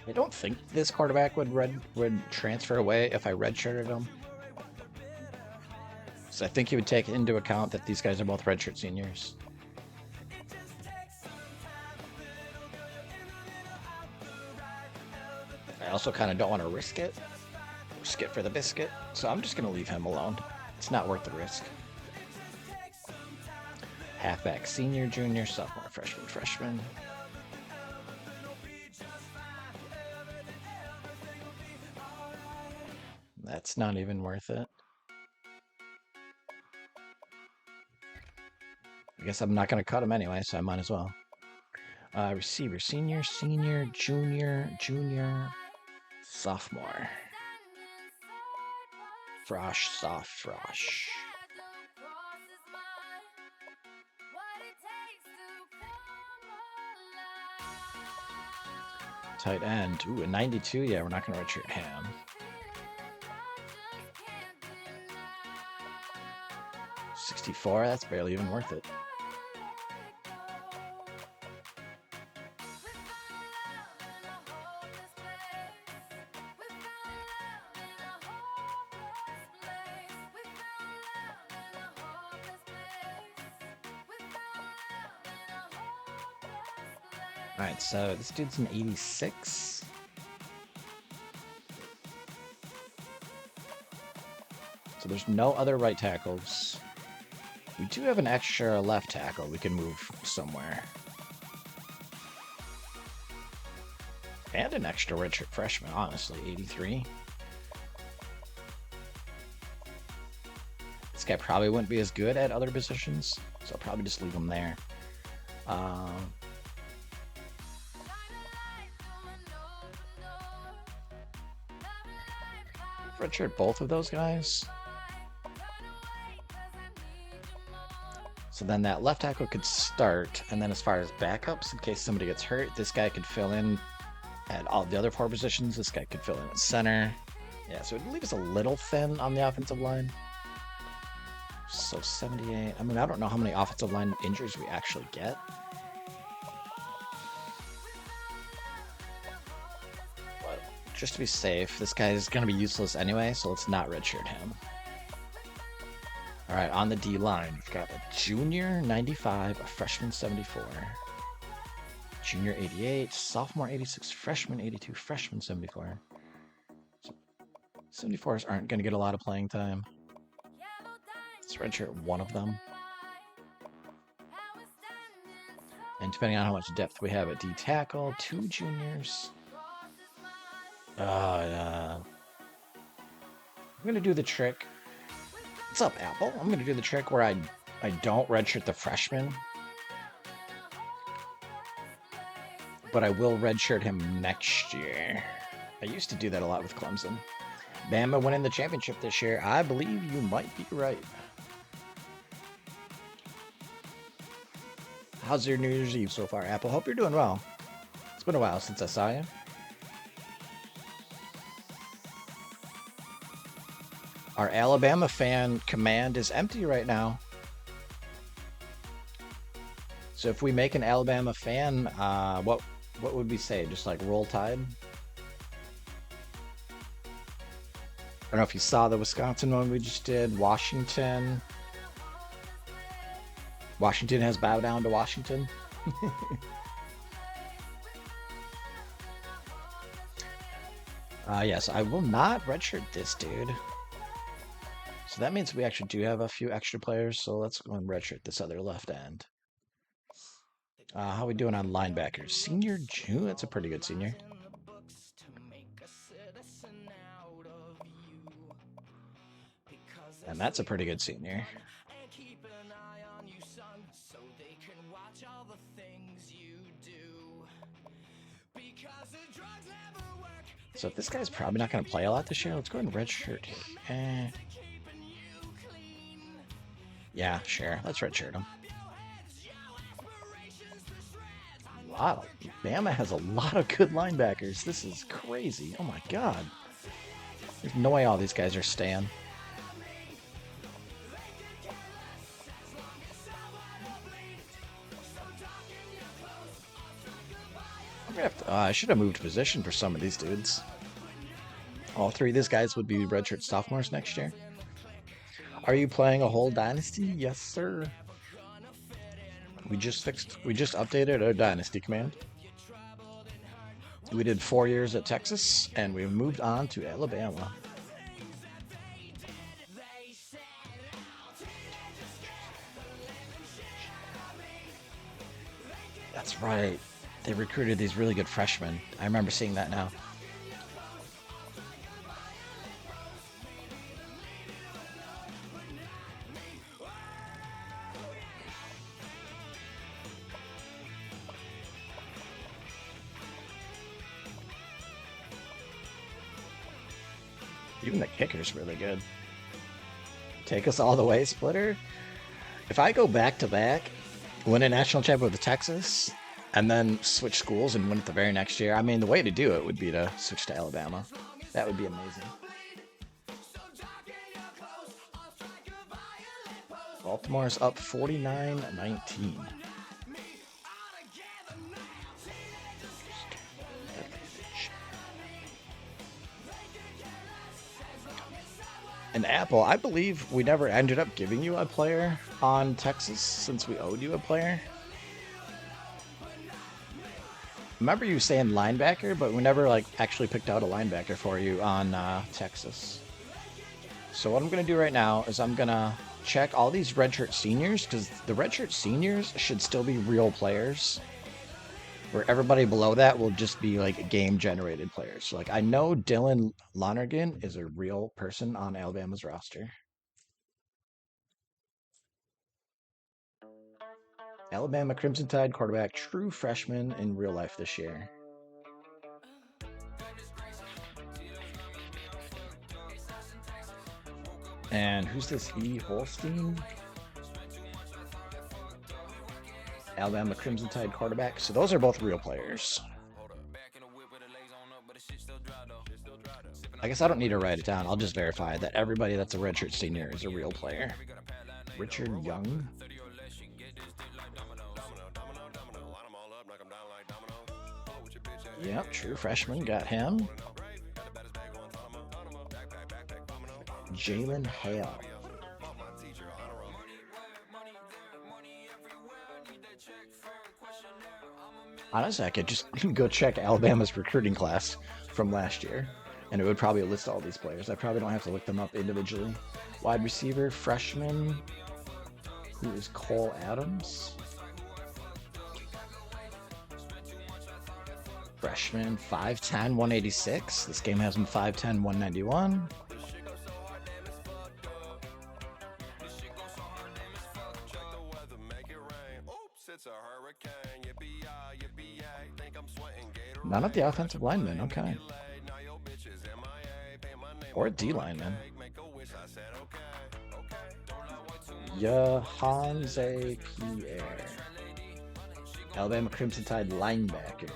I don't think this quarterback would transfer away if I redshirted him. So I think he would take into account that these guys are both redshirt seniors. I also kind of don't want to risk it for the biscuit, so I'm just going to leave him alone. It's not worth the risk. Halfback, senior, junior, sophomore, freshman. That's not even worth it. I guess I'm not going to cut him anyway, so I might as well. Receiver, senior, junior, sophomore. Frosh, soft Frosh. Tight end. Ooh, a 92. Yeah, we're not going to redshirt him. $64. That's barely even worth it. Alright, so this dude's an 86. So there's no other right tackles. We do have an extra left tackle we can move somewhere. And an extra redshirt freshman, honestly, 83. This guy probably wouldn't be as good at other positions, so I'll probably just leave him there. Redshirt both of those guys. So then that left tackle could start, and then as far as backups, in case somebody gets hurt, this guy could fill in at all the other 4 positions. This guy could fill in at center. Yeah, so it leaves us a little thin on the offensive line. So 78. I mean, I don't know how many offensive line injuries we actually get. But just to be safe, this guy is going to be useless anyway, so let's not redshirt him. All right, on the D line, we've got a junior 95, a freshman 74, junior 88, sophomore 86, freshman 82, freshman 74. So 74s aren't going to get a lot of playing time. Let's redshirt one of them. And depending on how much depth we have at D tackle, 2 juniors. I'm going to do the trick. What's up, Apple? I'm going to do the trick where I don't redshirt the freshman, but I will redshirt him next year. I used to do that a lot with Clemson. Bama winning the championship this year. I believe you might be right. How's your New Year's Eve so far, Apple? Hope you're doing well. It's been a while since I saw you. Our Alabama fan command is empty right now. So if we make an Alabama fan, what would we say? Just like roll tide? I don't know if you saw the Wisconsin one we just did. Washington. Washington has bowed down to Washington. Yes, I will not redshirt this dude. So that means we actually do have a few extra players, so let's go and redshirt this other left end. How are we doing on linebackers? Senior Jew? That's a pretty good senior. And that's a pretty good senior. So if this guy's probably not going to play a lot this year, let's go ahead and redshirt him. Yeah, sure. Let's redshirt him. Bama has a lot of good linebackers. This is crazy. Oh my god. There's no way all these guys are staying. I should have moved position for some of these dudes. All three of these guys would be redshirt sophomores next year. Are you playing a whole Dynasty? Yes, sir. We just updated our Dynasty command. We did 4 years at Texas, and we moved on to Alabama. That's right. They recruited these really good freshmen. I remember seeing that now. Even the kicker's really good. Take us all the way, Splitter. If I go back to back, win a national championship with Texas, and then switch schools and win it the very next year, I mean, the way to do it would be to switch to Alabama. That would be amazing. Baltimore's up 49-19. And Apple, I believe we never ended up giving you a player on Texas since we owed you a player. Remember you saying linebacker, but we never actually picked out a linebacker for you on Texas. So what I'm going to do right now is I'm going to check all these redshirt seniors, because the redshirt seniors should still be real players, where everybody below that will just be game generated players. So I know Dylan Lonergan is a real person on Alabama's roster. Alabama Crimson Tide quarterback, true freshman in real life this year. And who's this E. Holstein? Alabama Crimson Tide quarterback. So those are both real players. I guess I don't need to write it down. I'll just verify that everybody that's a redshirt senior is a real player. Richard Young. Yep, true freshman. Got him. Jalen Hale. Honestly, I could just go check Alabama's recruiting class from last year, and it would probably list all these players. I probably don't have to look them up individually. Wide receiver, freshman, who is Cole Adams. Freshman, 5'10", 186. This game has him 5'10", 191. None of the offensive linemen, okay. Or D linemen. Johanze Pierre. Alabama Crimson Tide linebacker.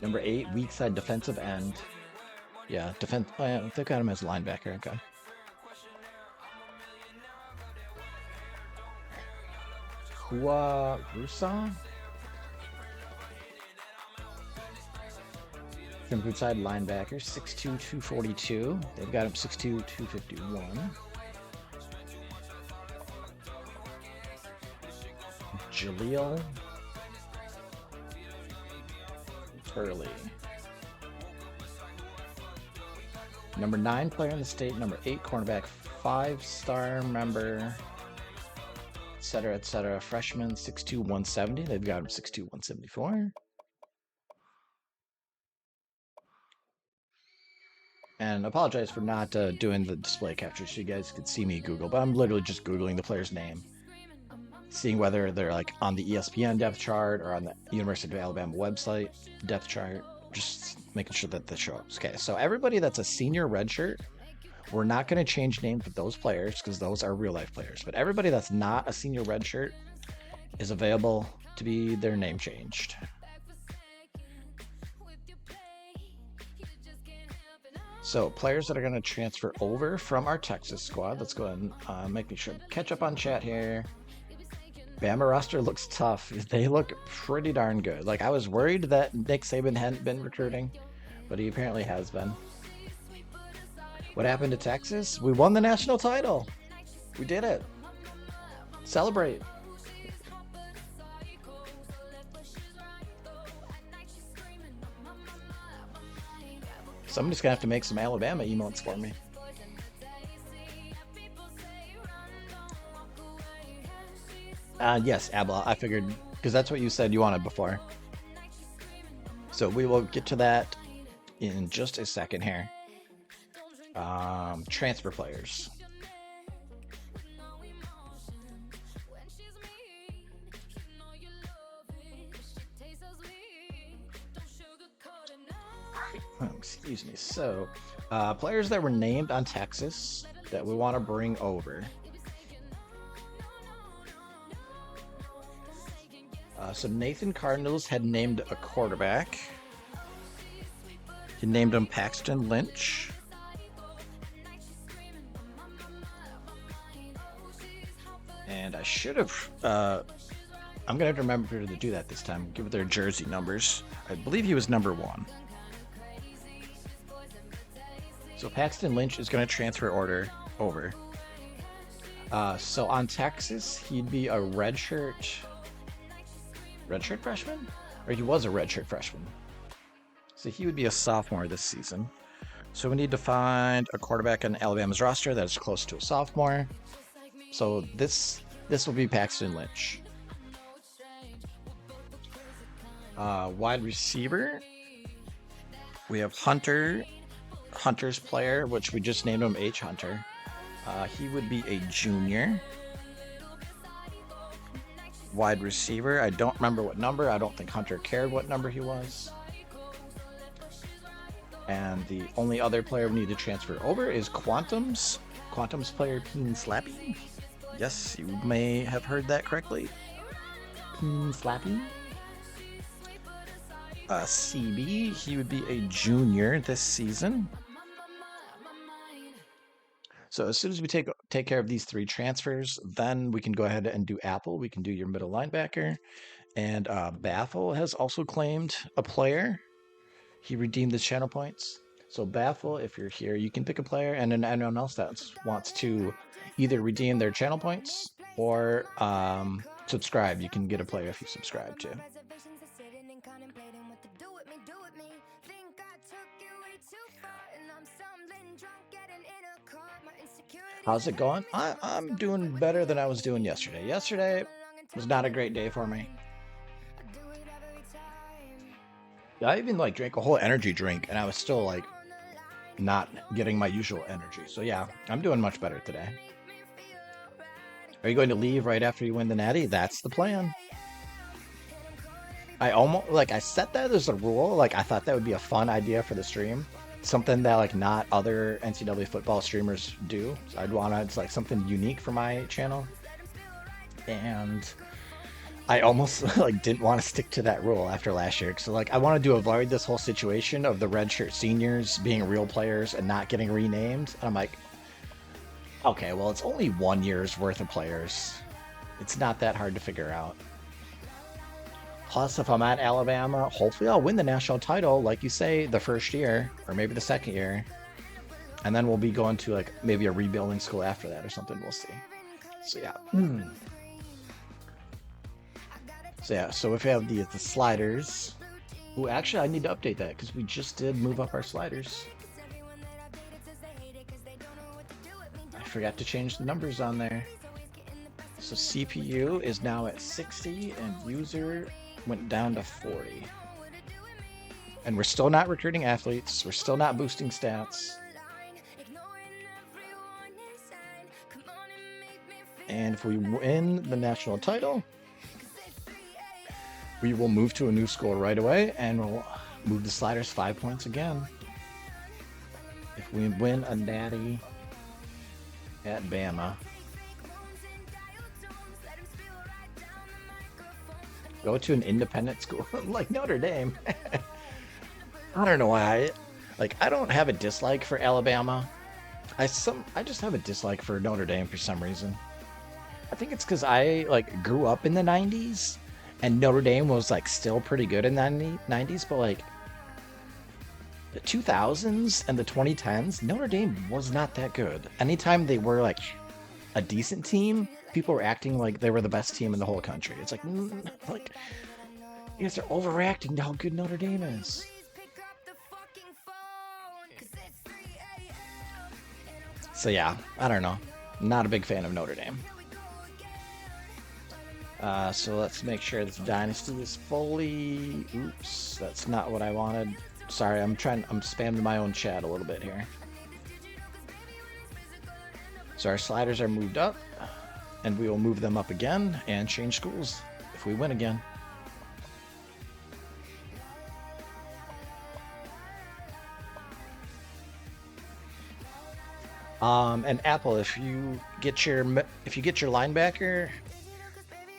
Number 8, weak side defensive end. Yeah, defense. They've got him as linebacker, okay. Hua Rusa? Crimson Tide linebacker, 6'2", 242. They've got him 6'2", 251. Jaleel Turley. Number 9 player in the state, number 8 cornerback, 5-star member, etc., etc. Freshman, 6'2", 170. They've got him 6'2", 174. And I apologize for not doing the display capture so you guys could see me Google, but I'm literally just Googling the player's name, seeing whether they're on the ESPN depth chart or on the University of Alabama website depth chart, just making sure that this shows. Okay, so everybody that's a senior redshirt, we're not going to change names with those players because those are real life players. But everybody that's not a senior redshirt is available to be their name changed. So players that are going to transfer over from our Texas squad, let's go ahead and catch up on chat here. Bama roster looks tough. They look pretty darn good. Like, I was worried that Nick Saban hadn't been recruiting, but he apparently has been. What happened to Texas? We won the national title. We did it. Celebrate. Somebody's gonna have to make some Alabama emotes for me. Yes, Abla. I figured because that's what you said you wanted before. So we will get to that in just a second here. Transfer players. Excuse me. So, players that were named on Texas that we want to bring over. So Nathan Cardinals had named a quarterback. He named him Paxton Lynch. And I should have. I'm gonna have to remember to do that this time. Give their jersey numbers. I believe he was number 1. So Paxton Lynch is going to transfer over. So on Texas, he'd be a redshirt freshman? Or he was a redshirt freshman. So he would be a sophomore this season. So we need to find a quarterback on Alabama's roster that is close to a sophomore. So this will be Paxton Lynch. Wide receiver, we have Hunter's player, which we just named him H. Hunter. He would be a junior. Wide receiver, I don't remember what number. I don't think Hunter cared what number he was. And the only other player we need to transfer over is Quantum's player, Peen Slappy. Yes, you may have heard that correctly. Peen Slappy. CB, he would be a junior this season. So as soon as we take care of these 3 transfers, then we can go ahead and do Apple. We can do your middle linebacker. And Baffle has also claimed a player. He redeemed the channel points. So Baffle, if you're here, you can pick a player, and then anyone else that wants to either redeem their channel points or subscribe. You can get a player if you subscribe too. How's it going? I'm doing better than I was doing yesterday. Yesterday was not a great day for me. I even drank a whole energy drink and I was still not getting my usual energy. So yeah, I'm doing much better today. Are you going to leave right after you win the Natty? That's the plan. I almost I set that as a rule. I thought that would be a fun idea for the stream. Something that not other NCAA football streamers do. So I'd want it's something unique for my channel. And I almost didn't want to stick to that rule after last year. So I wanted to avoid this whole situation of the redshirt seniors being real players and not getting renamed. And I'm okay, well, it's only 1 year's worth of players. It's not that hard to figure out. Plus, if I'm at Alabama, hopefully I'll win the national title, like you say, the first year, or maybe the second year. And then we'll be going to maybe a rebuilding school after that or something. We'll see. So yeah. So if we have the sliders. Ooh, actually, I need to update that because we just did move up our sliders. I forgot to change the numbers on there. So CPU is now at 60 and user went down to 40. And we're still not recruiting athletes. We're still not boosting stats. And if we win the national title, we will move to a new school right away and we'll move the sliders 5 points again. If we win a natty at Bama. Go to an independent school like Notre Dame. I don't know why. I don't have a dislike for Alabama. I just have a dislike for Notre Dame for some reason. I think it's because I like grew up in the 90s and Notre Dame was like still pretty good in the 90s, but like the 2000s and the 2010s, Notre Dame was not that good. Anytime they were like a decent team, people were acting like they were the best team in the whole country. It's like, like you guys are overreacting to how good Notre Dame is. So yeah, I don't know. Not a big fan of Notre Dame. So let's make sure this Dynasty is fully... Oops, that's not what I wanted. Sorry, I'm spamming my own chat a little bit here. So our sliders are moved up, and we will move them up again and change schools if we win again. And Apple, if you get your linebacker,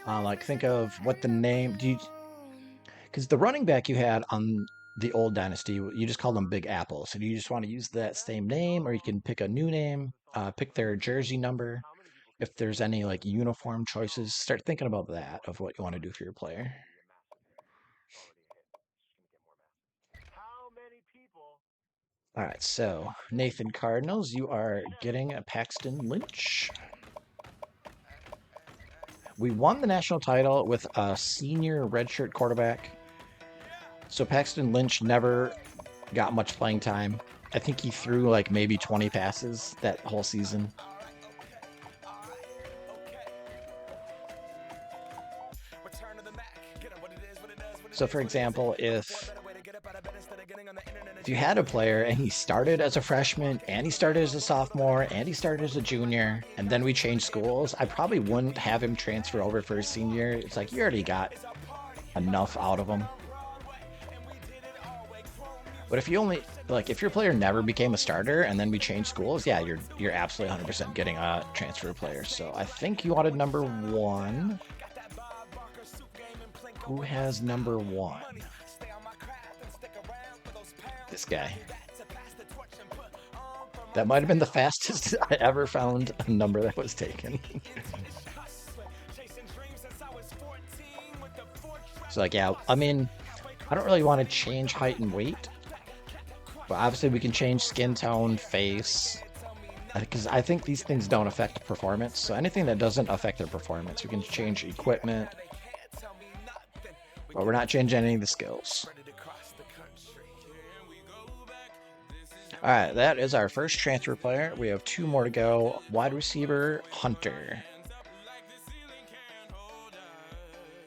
like think of what the name because the running back you had on the old Dynasty, you just called them Big Apple. So do you just want to use that same name, or you can pick a new name, pick their jersey number. If there's any like uniform choices, start thinking about that of what you want to do for your player. All right, so Nathan Cardinals, you are getting a Paxton Lynch. We won the national title with a senior redshirt quarterback. So Paxton Lynch never got much playing time. I think he threw like maybe 20 passes that whole season. So for example, if you had a player and he started as a freshman and he started as a sophomore and he started as a junior and then we changed schools, I probably wouldn't have him transfer over for his senior. It's like you already got enough out of him. But if you only if your player never became a starter and then we changed schools, yeah, you're absolutely 100% getting a transfer player. So I think you wanted number 1. Who has number 1? This guy. That might have been the fastest I ever found a number that was taken. So like, yeah, I mean, I don't really want to change height and weight, but obviously we can change skin tone, face, because I think these things don't affect performance. So anything that doesn't affect their performance, we can change equipment, but we're not changing any of the skills. All right, that is our first transfer player. We have 2 more to go. Wide receiver, Hunter.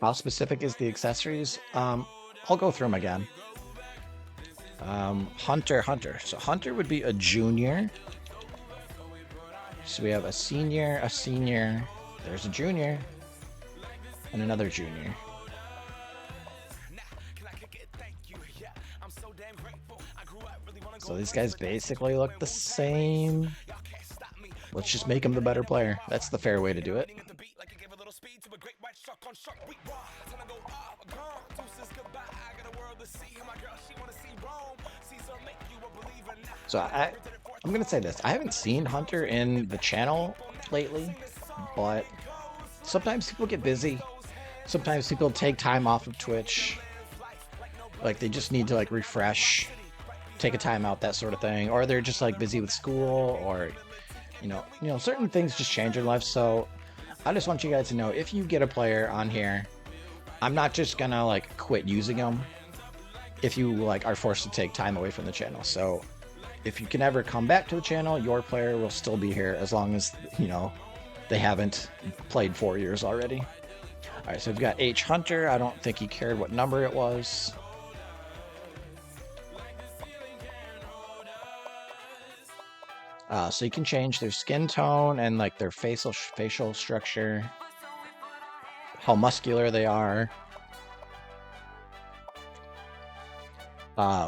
How specific is the accessories? I'll go through them again. Hunter. So Hunter would be a junior. So we have a senior, there's a junior, and another junior. So these guys basically look the same. Let's just make him the better player. That's the fair way to do it. So I'm going to say this. I haven't seen Hunter in the channel lately, but sometimes people get busy. Sometimes people take time off of Twitch. Like they just need to like refresh, take a time out, that sort of thing. Or they're just like busy with school, or you know, certain things just change in life. So I just want you guys to know, if you get a player on here, I'm not just gonna like quit using them if you like are forced to take time away from the channel. So if you can ever come back to the channel, your player will still be here as long as, you know, they haven't played 4 years already. All right, so we've got H. Hunter. I don't think he cared what number it was. So you can change their skin tone and like their facial structure, how muscular they are,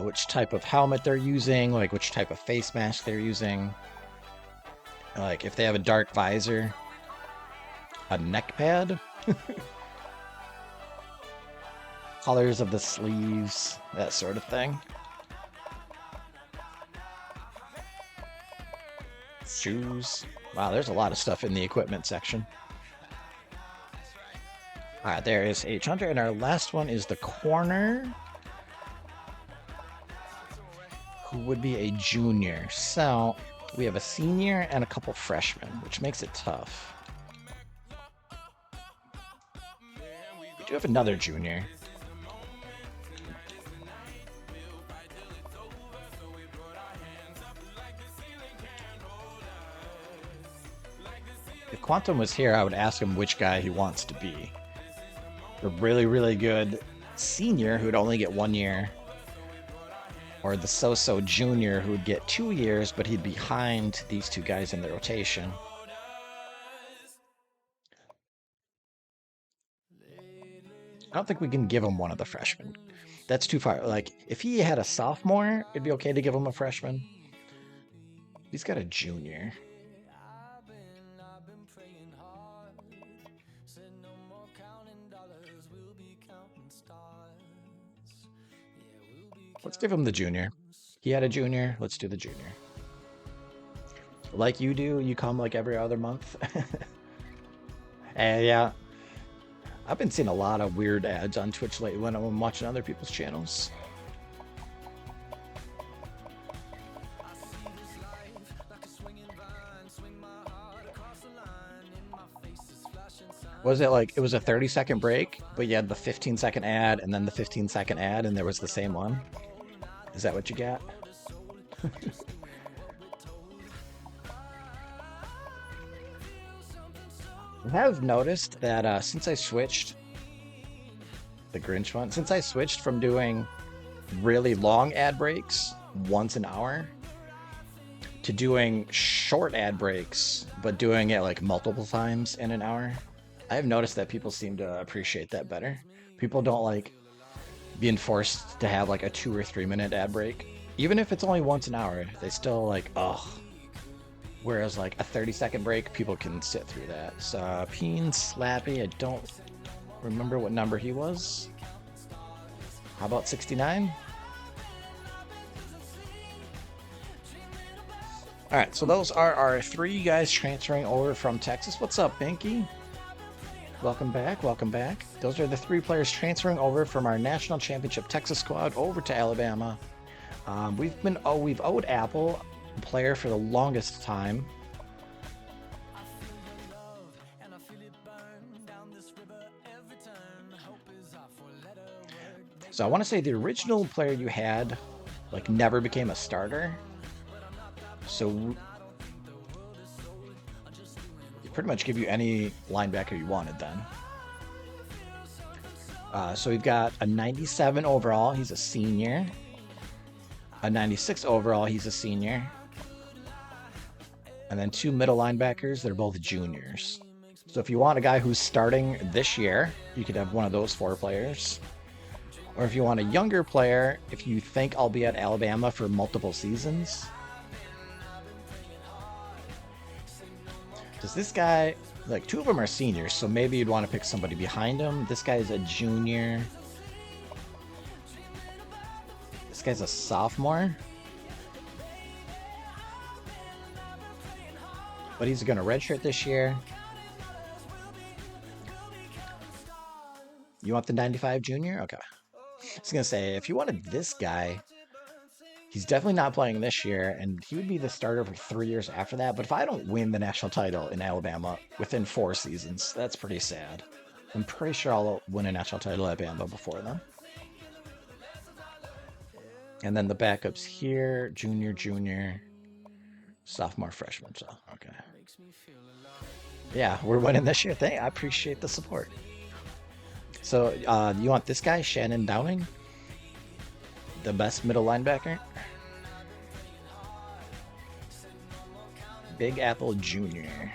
which type of helmet they're using, like which type of face mask they're using, like if they have a dark visor, a neck pad, colors of the sleeves, that sort of thing. Shoes. Wow, there's a lot of stuff in the equipment section. All right, there is H. Hunter, and our last one is the corner, who would be a junior. So we have a senior and a couple freshmen, which makes it tough. We do have another junior. If Quantum was here, I would ask him which guy he wants to be. The really, really good senior who'd only get 1 year, or the so-so junior who would get 2 years, but he'd be behind these two guys in the rotation. I don't think we can give him one of the freshmen. That's too far. Like, if he had a sophomore, it'd be okay to give him a freshman. He's got a junior. Let's give him the junior. He had a junior. Let's do the junior. Like you do, you come like every other month. And yeah, I've been seeing a lot of weird ads on Twitch lately when I'm watching other people's channels. Was it like, it was a 30-second break, but you had the 15-second ad and then the 15-second ad and there was the same one? Is that what you got? I have noticed that since I switched the Grinch one, since I switched from doing really long ad breaks once an hour to doing short ad breaks, but doing it like multiple times in an hour, I have noticed that people seem to appreciate that better. People don't like being forced to have like a 2 or 3 minute ad break. Even if it's only once an hour, they still like, ugh. Whereas like a 30-second break, people can sit through that. So Peen Slappy, I don't remember what number he was. How about 69? All right, so those are our 3 guys transferring over from Texas. What's up, Binky? Welcome back, welcome back. Those are the 3 players transferring over from our national championship Texas squad over to Alabama. We've owed Apple a player for the longest time. So I want to say the original player you had like never became a starter. So we pretty much give you any linebacker you wanted then. So we've got a 97 overall, he's a senior. A 96 overall, he's a senior. And then 2 middle linebackers, they're both juniors. So if you want a guy who's starting this year, you could have one of those 4 players. Or if you want a younger player, if you think I'll be at Alabama for multiple seasons. Does this guy, like 2 of them are seniors, so maybe you'd want to pick somebody behind him. This guy's a junior. This guy's a sophomore. But he's going to redshirt this year. You want the 95 junior? Okay. I was going to say, if you wanted this guy, he's definitely not playing this year, and he would be the starter for 3 years after that. But if I don't win the national title in Alabama within 4 seasons, that's pretty sad. I'm pretty sure I'll win a national title at Alabama before then. And then the backups here, junior, sophomore, freshman. So, okay. Yeah, we're winning this year. I appreciate the support. So, you want this guy, Shannon Downing? The best middle linebacker? Big Apple Jr.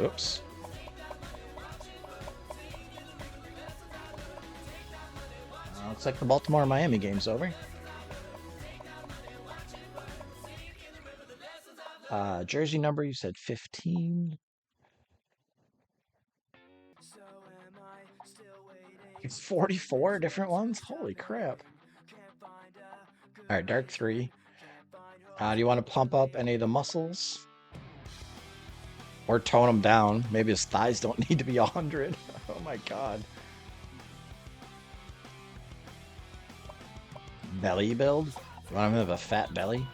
Oops. Looks like the Baltimore-Miami game's over. Jersey number, you said 15. It's 44 different ones? Holy crap. All right, dark 3. Do you want to pump up any of the muscles? Or tone them down. Maybe his thighs don't need to be 100. Oh my god. Belly build? You want him to have a fat belly?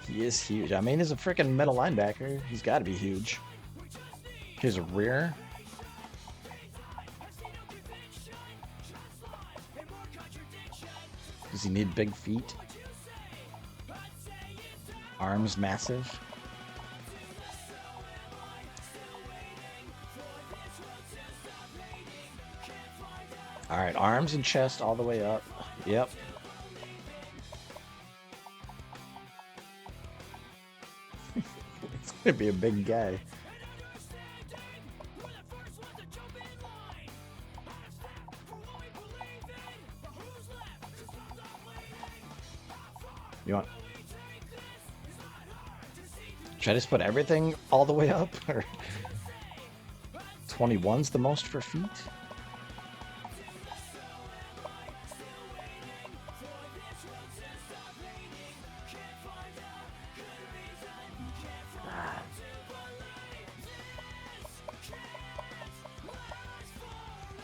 He is huge. I mean, he's a freaking middle linebacker. He's got to be huge. His rear. Does he need big feet? Arms massive. All right, arms and chest all the way up. Yep. It's gonna be a big guy. You want? Should I just put everything all the way up? Or 21's the most for feet?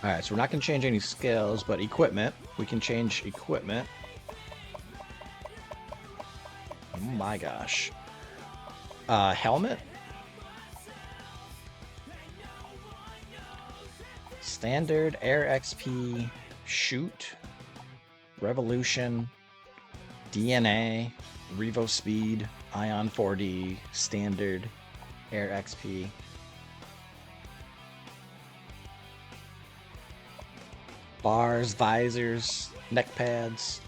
Alright, so we're not going to change any skills, but equipment. We can change equipment. Oh my gosh. Helmet. Standard, Air XP, Shoot, Revolution, DNA, Revo Speed, Ion 4D, Standard, Air XP. Bars, visors, neck pads.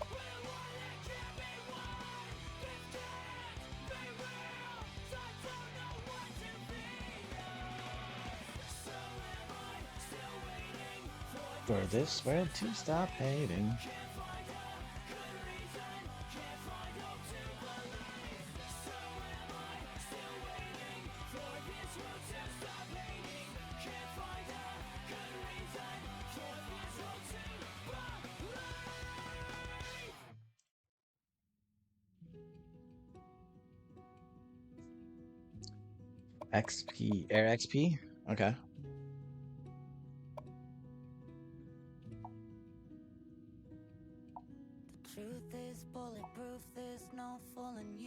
For this world to stop hating. XP, Air XP? Okay.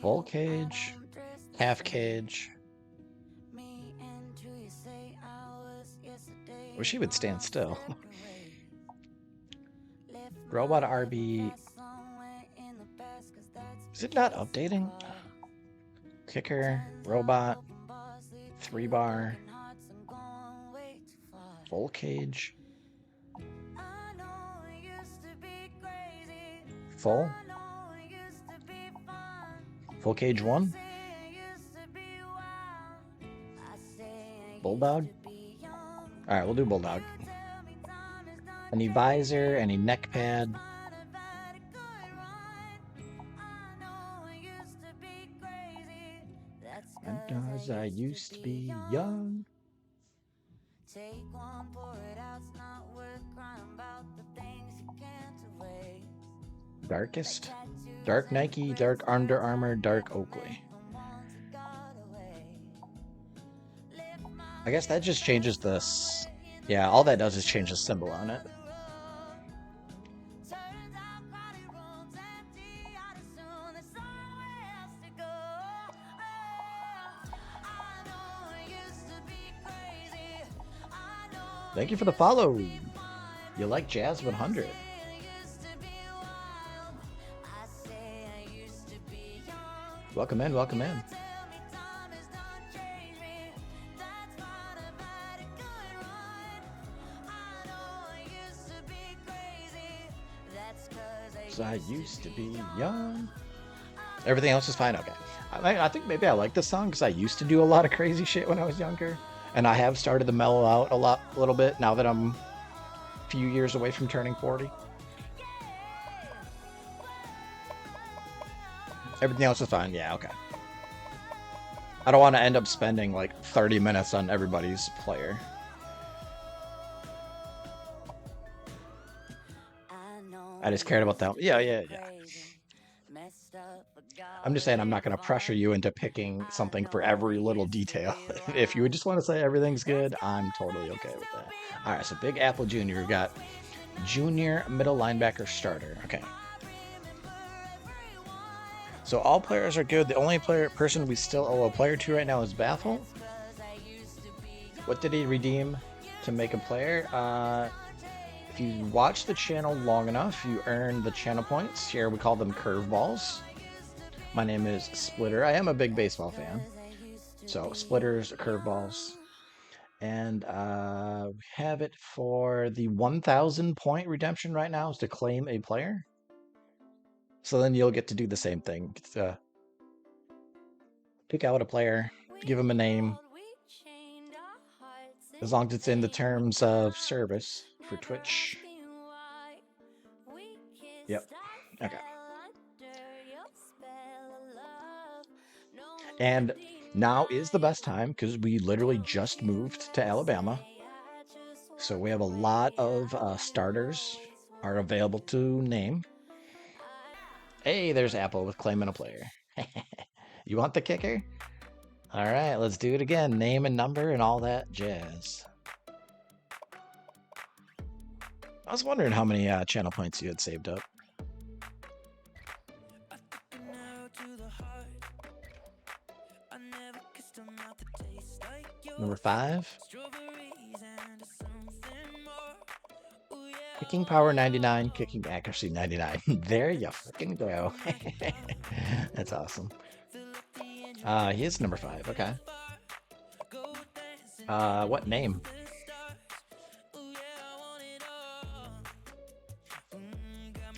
Full cage, half cage. Wish he would stand still. Robot RB. Is it not updating? Kicker, robot, 3-bar, full cage, full cage 1, bulldog. All right, we'll do bulldog. Any visor, any neck pad. As I used to be young. Darkest. Dark Nike, dark Under Armour, dark Oakley. I guess that just changes this. Yeah, all that does is change the symbol on it. Thank you for the follow. You like Jazz 100. Welcome in, welcome in. So I used to be young. Everything else is fine? Okay. I think maybe I like this song because I used to do a lot of crazy shit when I was younger. And I have started to mellow out a little bit now that I'm a few years away from turning 40. Everything else is fine. Yeah, okay. I don't want to end up spending like 30 minutes on everybody's player. I just cared about that. Yeah, yeah, yeah. I'm just saying I'm not going to pressure you into picking something for every little detail. If you just want to say everything's good, I'm totally okay with that. All right, so Big Apple Jr. We've got junior middle linebacker starter. Okay. So all players are good. The only person we still owe a player to right now is Baffle. What did he redeem to make a player? If you watch the channel long enough, you earn the channel points. Here we call them curveballs. My name is Splitter. I am a big baseball fan. So splitters, curveballs. And we have it for the 1,000 point redemption right now is to claim a player. So then you'll get to do the same thing. Pick out a player, give him a name, as long as it's in the terms of service for Twitch. Yep. Okay. And now is the best time because we literally just moved to Alabama. So we have a lot of starters are available to name. Hey, there's Apple with claiming a player. You want the kicker? All right, let's do it again. Name and number and all that jazz. I was wondering how many channel points you had saved up. Number 5. Kicking power 99, kicking accuracy 99. There you fucking go. That's awesome. He is number 5. Okay. What name?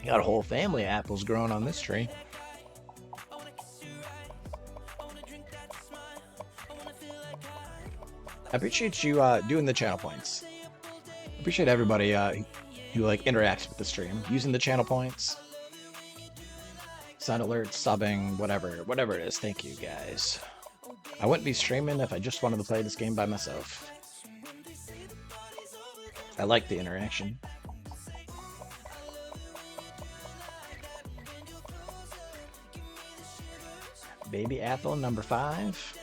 Got a whole family of apples growing on this tree. I appreciate you doing the channel points. I appreciate everybody who like interacts with the stream, using the channel points, sound alerts, subbing, whatever it is. Thank you guys. I wouldn't be streaming if I just wanted to play this game by myself. I like the interaction. Baby Apple number 5.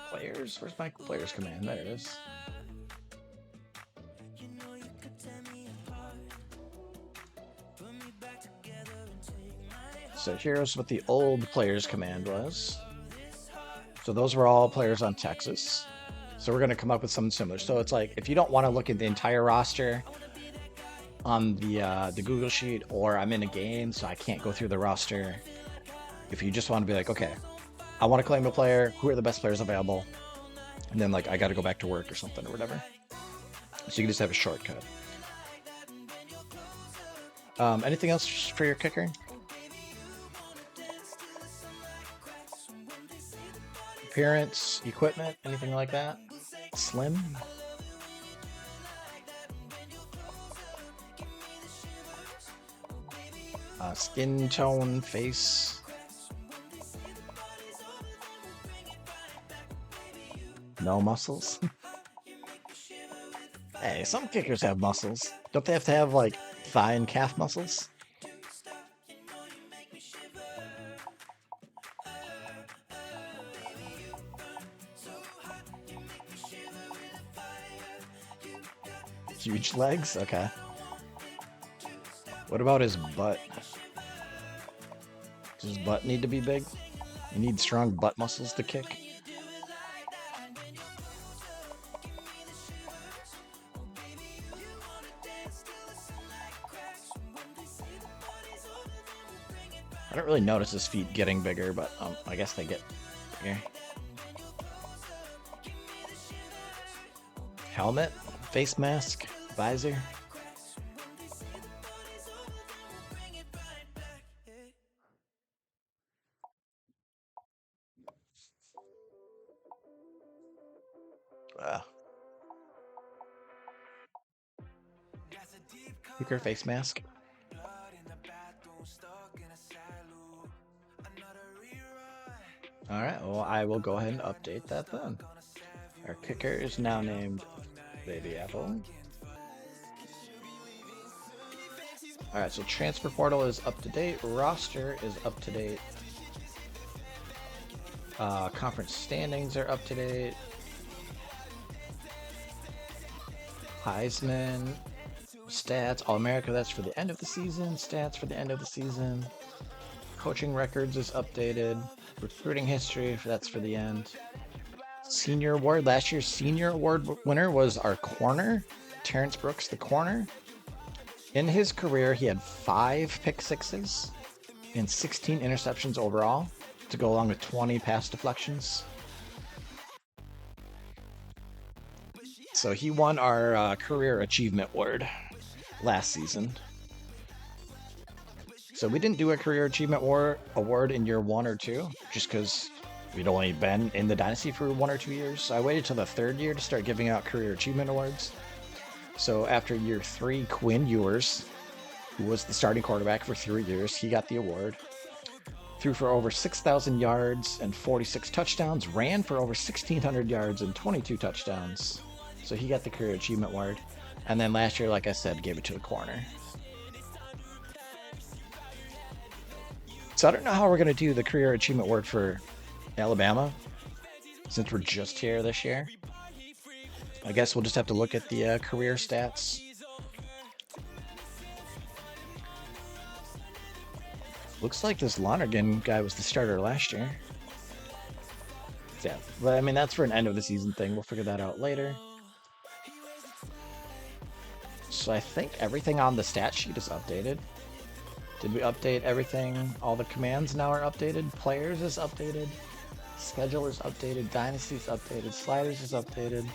Players? Where's my players command? There it is. So here's what the old players command was. So those were all players on Texas. So we're going to come up with something similar. So it's like, if you don't want to look at the entire roster on the Google Sheet, or I'm in a game, so I can't go through the roster. If you just want to be like, okay, I want to claim a player, who are the best players available? And then like, I got to go back to work or something or whatever. So you can just have a shortcut. Anything else for your kicker? Appearance, equipment, anything like that? Slim? Skin tone, face. No muscles? Hey, some kickers have muscles. Don't they have to have, like, thigh and calf muscles? Huge legs? Okay. What about his butt? Does his butt need to be big? You need strong butt muscles to kick? I don't really notice his feet getting bigger, but I guess they get bigger. Helmet, face mask, visor. Hooker face mask. All right, well, I will go ahead and update that then. Our kicker is now named Baby Apple. All right, so transfer portal is up to date. Roster is up to date. Conference standings are up to date. Heisman, stats, All-America, that's for the end of the season. Stats for the end of the season. Coaching records is updated. Recruiting history, that's for the end. Senior award, last year's senior award winner was our corner, Terrence Brooks, the corner. In his career, he had 5 pick sixes and 16 interceptions overall to go along with 20 pass deflections. So he won our career achievement award last season. So we didn't do a career achievement award in year 1 or 2, just because we'd only been in the Dynasty for 1 or 2 years. So I waited till the 3rd year to start giving out career achievement awards. So after year 3, Quinn Ewers, who was the starting quarterback for 3 years, he got the award. Threw for over 6,000 yards and 46 touchdowns, ran for over 1,600 yards and 22 touchdowns. So he got the career achievement award. And then last year, like I said, gave it to the corner. So I don't know how we're going to do the career achievement award for Alabama, since we're just here this year. I guess we'll just have to look at the career stats. Looks like this Lonergan guy was the starter last year. Yeah, but I mean, that's for an end of the season thing. We'll figure that out later. So I think everything on the stat sheet is updated. Did we update everything? All the commands now are updated. Players is updated. Schedule is updated. Dynasty is updated. Sliders is updated.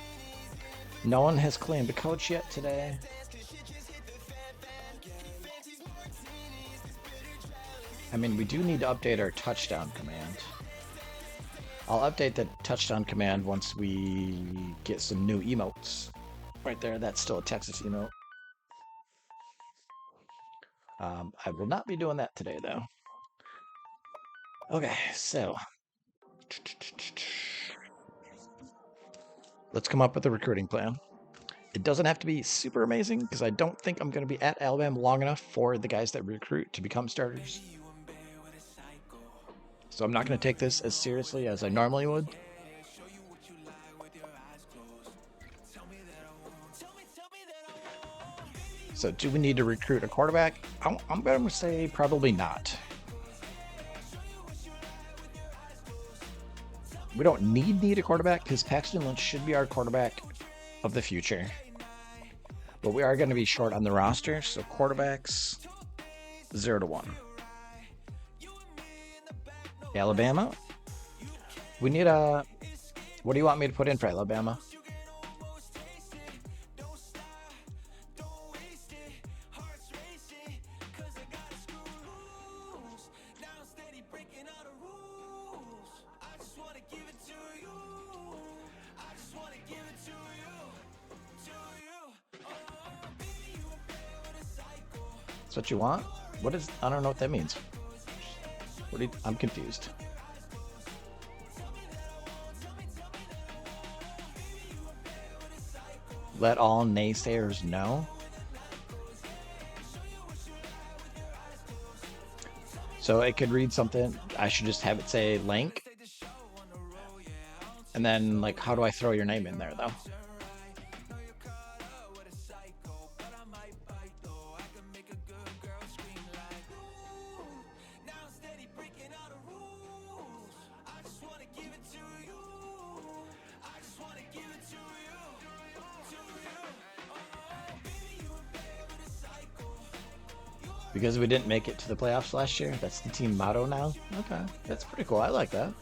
No one has claimed a coach yet today. I mean, we do need to update our touchdown command. I'll update the touchdown command once we get some new emotes. Right there, that's still a Texas emote. I will not be doing that today, though. Okay, so let's come up with a recruiting plan. It doesn't have to be super amazing, because I don't think I'm going to be at Alabama long enough for the guys that recruit to become starters. So I'm not going to take this as seriously as I normally would. So do we need to recruit a quarterback? I'm going to say probably not. We don't need a quarterback, because Paxton Lynch should be our quarterback of the future. But we are going to be short on the roster, so quarterbacks 0 to 1. Alabama. We need a... What do you want me to put in for Alabama? That's what you want? What is... I don't know what that means. What do you... I'm confused. Let all naysayers know. So it could read something. I should just have it say Link. And then, like, how do I throw your name in there, though? Because we didn't make it to the playoffs last year. That's the team motto now. Okay, that's pretty cool. I like that.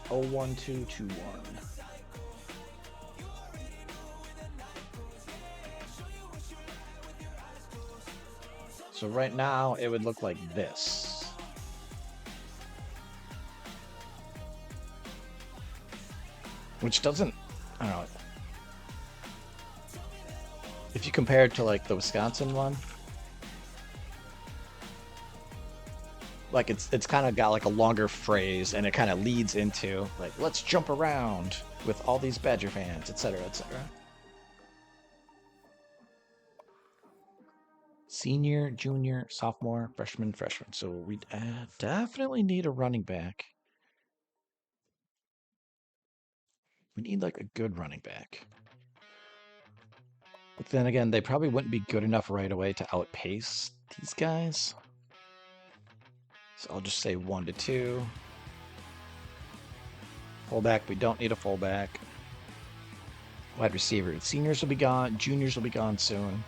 0-1-2-2-1. So right now it would look like this. Which doesn't, I don't know. If if you compare it to like the Wisconsin one, like it's kind of got like a longer phrase and it kind of leads into like, let's jump around with all these Badger fans, etc., etc. Senior, junior, sophomore, freshman. So we definitely need a running back. We need like a good running back. But then again, they probably wouldn't be good enough right away to outpace these guys. So I'll just say 1 to 2. Fullback, we don't need a fullback. Wide receiver, seniors will be gone, juniors will be gone soon.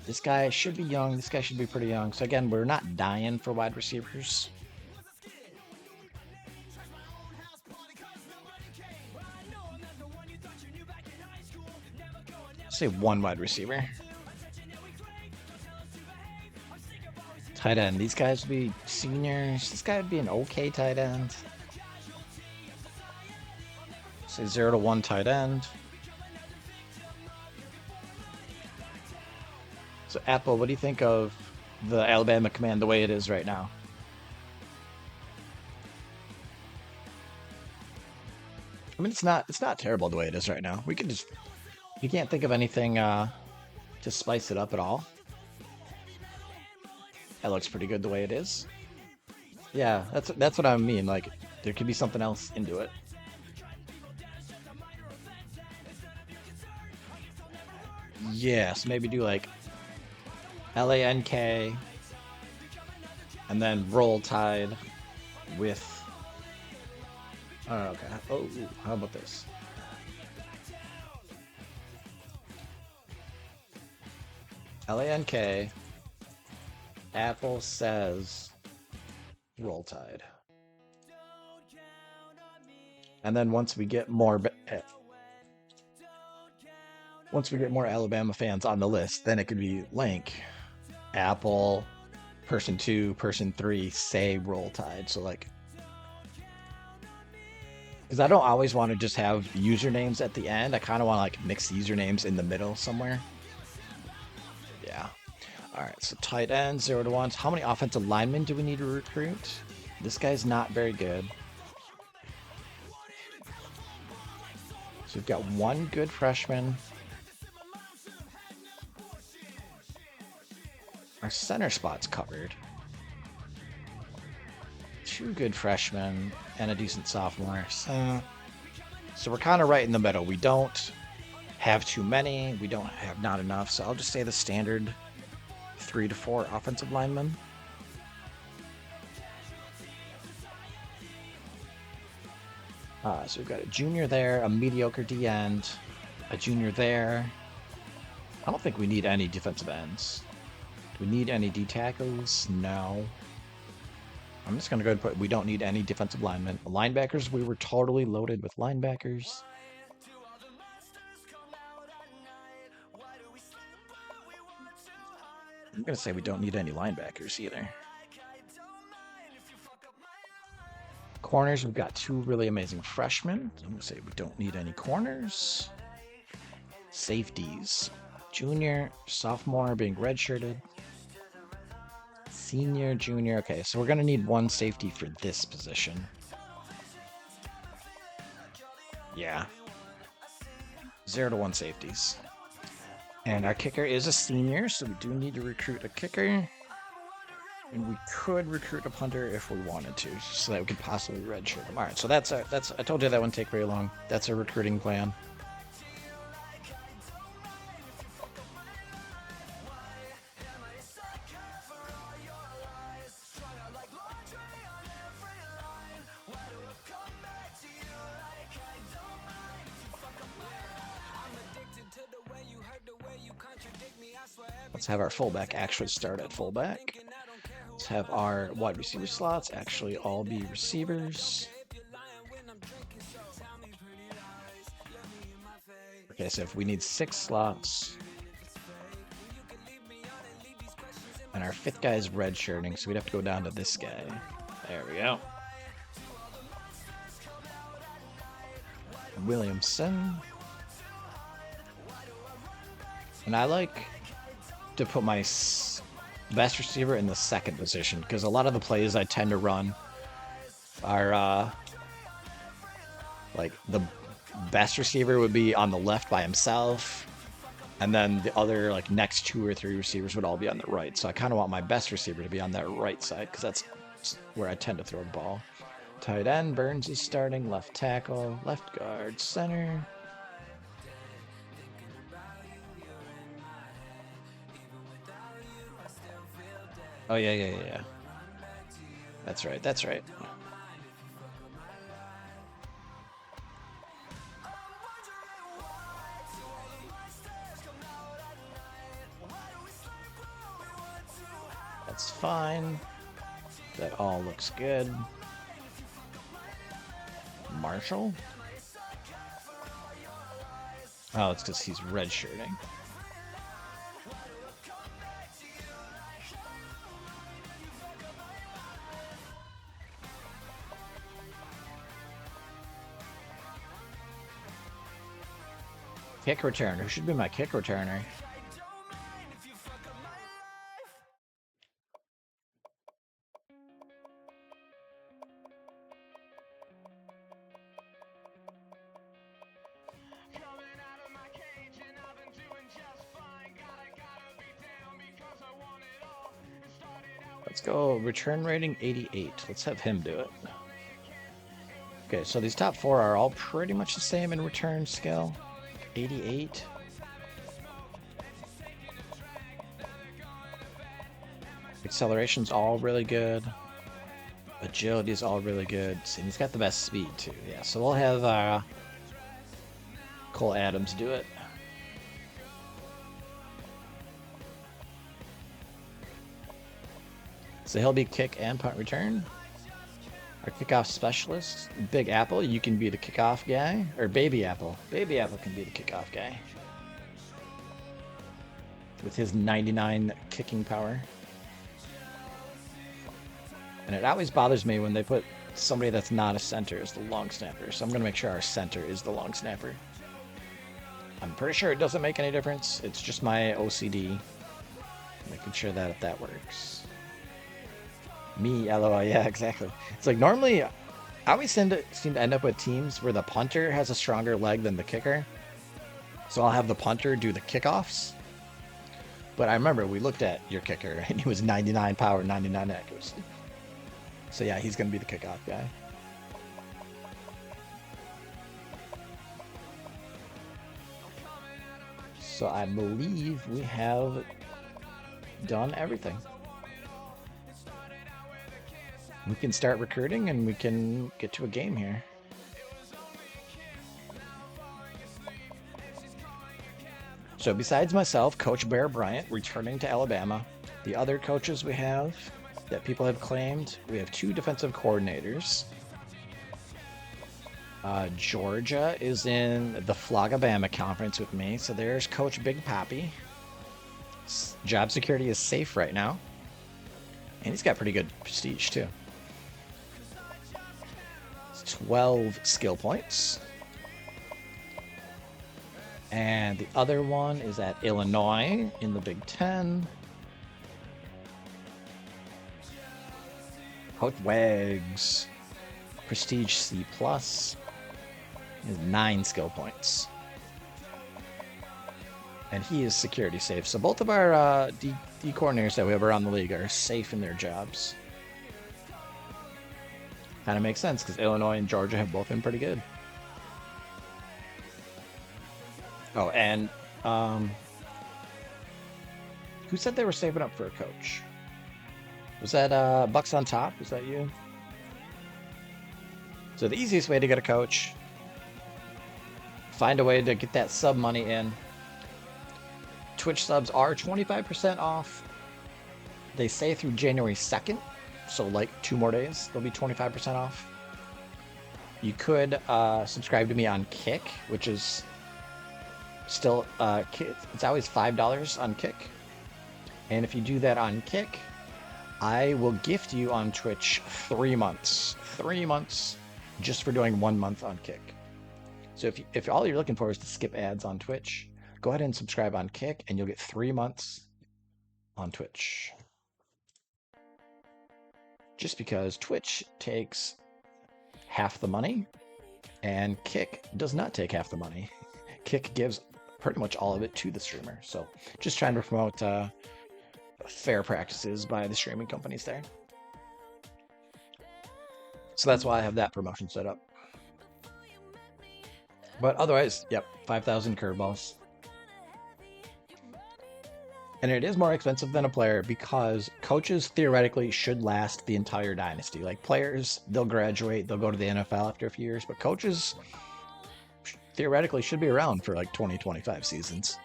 This guy should be young. This guy should be pretty young. So again, we're not dying for wide receivers. Say 1 wide receiver. Tight end. These guys would be seniors. This guy would be an okay tight end. Say 0 to 1 tight end. So Apple, what do you think of the Alabama command the way it is right now? I mean, it's not terrible the way it is right now. We can just, you can't think of anything to spice it up at all. That looks pretty good the way it is. Yeah, that's what I mean. Like, there could be something else into it. Yes, maybe do like LANK and then Roll Tide with. Oh, okay. Oh, how about this? LANK. Apple says Roll Tide. And then once we get more Alabama fans on the list, then it could be Link, Apple, person 2, person 3, say Roll Tide. So like, because I don't always want to just have usernames at the end. I kind of want to like mix usernames in the middle somewhere. Yeah. All right, so tight end, 0 to 1s. How many offensive linemen do we need to recruit? This guy's not very good. So we've got 1 good freshman. Our center spot's covered. 2 good freshmen and a decent sophomore. So we're kind of right in the middle. We don't have too many. We don't have not enough. So I'll just say the standard 3 to 4 offensive linemen. So we've got a junior there, a mediocre D end, a junior there. I don't think we need any defensive ends. Do we need any D tackles? No. I'm just going to go ahead and put we don't need any defensive linemen. Linebackers, we were totally loaded with linebackers. I'm going to say we don't need any linebackers either. Corners, we've got 2 really amazing freshmen. I'm going to say we don't need any corners. Safeties. Junior, sophomore being redshirted. Senior, junior. Okay, so we're going to need 1 safety for this position. Yeah. 0 to 1 safeties. And our kicker is a senior, so we do need to recruit a kicker. And we could recruit a punter if we wanted to, so that we could possibly redshirt him. All right, so that's I told you that wouldn't take very long. That's a recruiting plan. Let's have our fullback actually start at fullback. Let's have our wide receiver slots actually all be receivers. Okay, so if we need 6 slots, and our 5th guy is redshirting, so we'd have to go down to this guy. There we go. Williamson. And I like to put my best receiver in the second position because a lot of the plays I tend to run are like the best receiver would be on the left by himself, and then the other like next 2 or 3 receivers would all be on the right. So I kind of want my best receiver to be on that right side because that's where I tend to throw the ball. Tight end, Burns is starting. Left tackle, left guard, center. Oh, yeah. That's right, that's right. That's fine. That all looks good. Marshall? Oh, it's because he's redshirting. Kick returner. Who should be my kick returner? Let's go return rating 88. Let's have him do it. Okay, so these top 4 are all pretty much the same in return skill. 88. Acceleration's all really good. Agility's all really good. See, he's got the best speed too. Yeah, so we'll have Cole Adams do it. So he'll be kick and punt return. Our kickoff specialist, Big Apple, you can be the kickoff guy. Or Baby Apple. Baby Apple can be the kickoff guy. With his 99 kicking power. And it always bothers me when they put somebody that's not a center as the long snapper. So I'm going to make sure our center is the long snapper. I'm pretty sure it doesn't make any difference. It's just my OCD. Making sure that that works. Me, LOL, yeah, exactly. It's like normally, I always seem to end up with teams where the punter has a stronger leg than the kicker. So I'll have the punter do the kickoffs. But I remember we looked at your kicker and he was 99 power, 99 accuracy. So yeah, he's going to be the kickoff guy. So I believe we have done everything. We can start recruiting and we can get to a game here. So besides myself, Coach Bear Bryant returning to Alabama, the other coaches we have that people have claimed, we have 2 defensive coordinators. Georgia is in the FlaGaBama conference with me, so there's Coach Big Papi. Job security is safe right now. And he's got pretty good prestige too. 12 skill points. And the other one is at Illinois in the Big Ten. Coach Wags, prestige C+, is 9 skill points. And he is security safe. So both of our D coordinators that we have around the league are safe in their jobs. Kind of makes sense because Illinois and Georgia have both been pretty good. Oh, and who said they were saving up for a coach? Was that Bucks on Top? Was that you? So the easiest way to get a coach, find a way to get that sub money in. Twitch subs are 25% off. They say through January 2nd. So like 2 more days, they'll be 25% off. You could subscribe to me on Kick, which is still, it's always $5 on Kick. And if you do that on Kick, I will gift you on Twitch 3 months. 3 months just for doing 1 month on Kick. So if all you're looking for is to skip ads on Twitch, go ahead and subscribe on Kick, and you'll get 3 months on Twitch. Just because Twitch takes half the money, and Kick does not take half the money. Kick gives pretty much all of it to the streamer. So just trying to promote fair practices by the streaming companies there. So that's why I have that promotion set up. But otherwise, yep, 5,000 curveballs. And it is more expensive than a player because coaches theoretically should last the entire dynasty. Like players, they'll graduate, they'll go to the NFL after a few years, but coaches theoretically should be around for like 20, 25 seasons,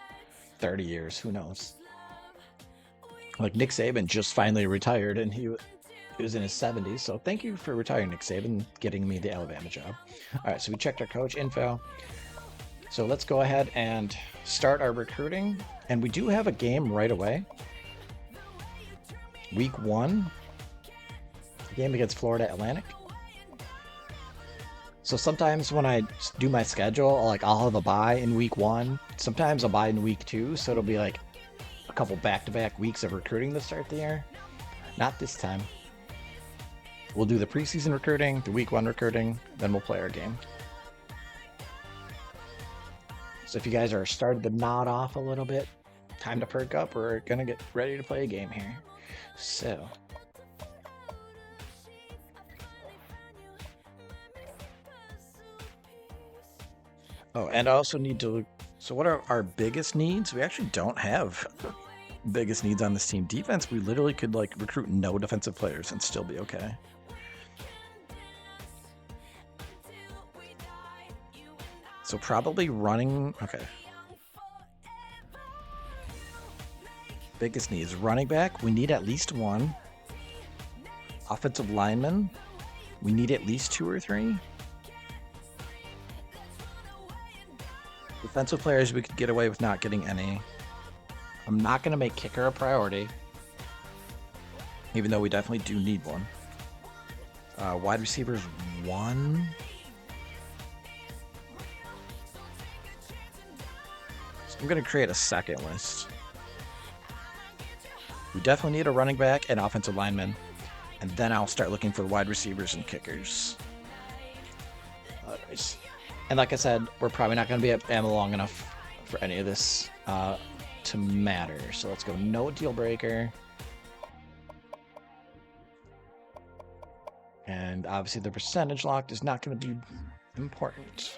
30 years, who knows. Like Nick Saban just finally retired and he was in his 70s, so thank you for retiring, Nick Saban, getting me the Alabama job. All right, so we checked our coach info. So let's go ahead and start our recruiting. And we do have a game right away. Week 1. Game against Florida Atlantic. So sometimes when I do my schedule, I'll have a bye in week 1. Sometimes I'll bye in week 2. So it'll be like a couple back-to-back weeks of recruiting to start the year. Not this time. We'll do the preseason recruiting, the week 1 recruiting, then we'll play our game. So if you guys are starting to nod off a little bit, time to perk up. We're going to get ready to play a game here. So. Oh, and I also need to... So what are our biggest needs? We actually don't have biggest needs on this team. Defense, we literally could recruit no defensive players and still be okay. So probably running... Okay. Biggest needs. Running back, we need at least 1. Offensive lineman, we need at least 2 or 3. Defensive players, we could get away with not getting any. I'm not going to make kicker a priority, even though we definitely do need one. Wide receivers, 1. So I'm going to create a second list. We definitely need a running back and offensive lineman, and then I'll start looking for wide receivers and kickers. And like I said, we're probably not going to be at Bama long enough for any of this to matter. So let's go no deal breaker. And obviously the percentage locked is not going to be important.